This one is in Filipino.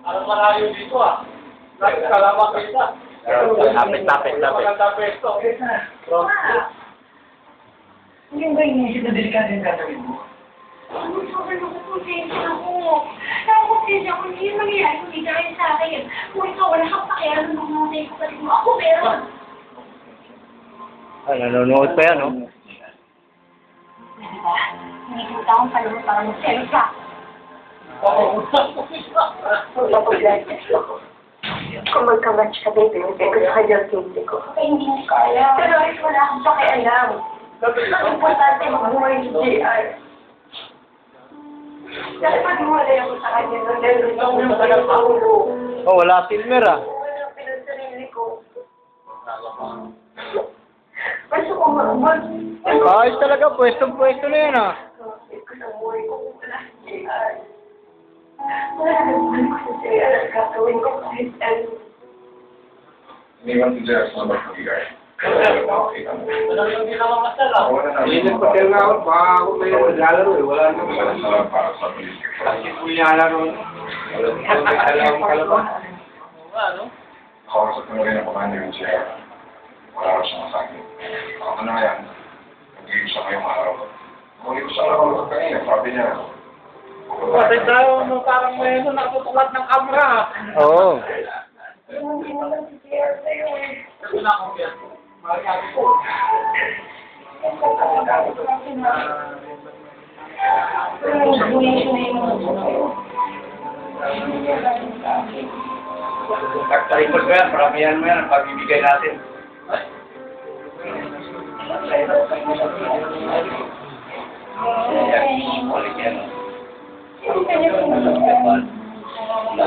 Parang malayo dito ah. Kalama kita. Lapit. Maganda pesto. Hindi ba inisip na delikado yung gagawin mo? Ano, sobrang nakuponsensya ako. Nakuponsensya ako, hindi yung mangyayari kung hindi dahil sa akin. Kung ikaw, wala kang pakialam ng mga kapatid mo. Ako meron. Ay, nanonood pa yan, no? Di ba? Hindi kita akong palunod para mag-selos ka. Oo. Kung magka-match ka, baby, bigay ko sa kanya ang hindi ko. Kaya hindi mo kaya. Pero ay wala akong pakialam. Ang importante, mabuhay si JR. Dahil pag-iwalay ako sa kanya nung dahil yung pag-ulo. Oh, wala silver, ah. Wala ang pinag-sarili ko. Gusto ko mag... Ayos talaga, pwesto na yan, ah. Ito na buhay ko kung wala si JR. Wala na buhay ko sa JR at gagawin ko kahit ano. Iniwan si JR sa labas ng igay. Walang hindi naman masala. Hindi ko tell nga ako, baka ako may maglalaro eh. Wala naman Wala pala. sa para sa polis. Kasi kuya laro. Wala naman alam kalabas. Oo nga, no? Kausap ko na rin ang commander ng JR. Wala raw siyang masakit. Ako na yan. Nag-iib siya ngayong araw. Kung ito siya araw kanina, sabi niya. Kasi tayo, no, parang may natutukat ng camera. Oo. Hindi naman si JR sa'yo eh. Kasi na akong yan. Masabi ko. Pagtarikot ko yan, paramihan mo yan, ang pagbibigay natin. Yan, ulit yan.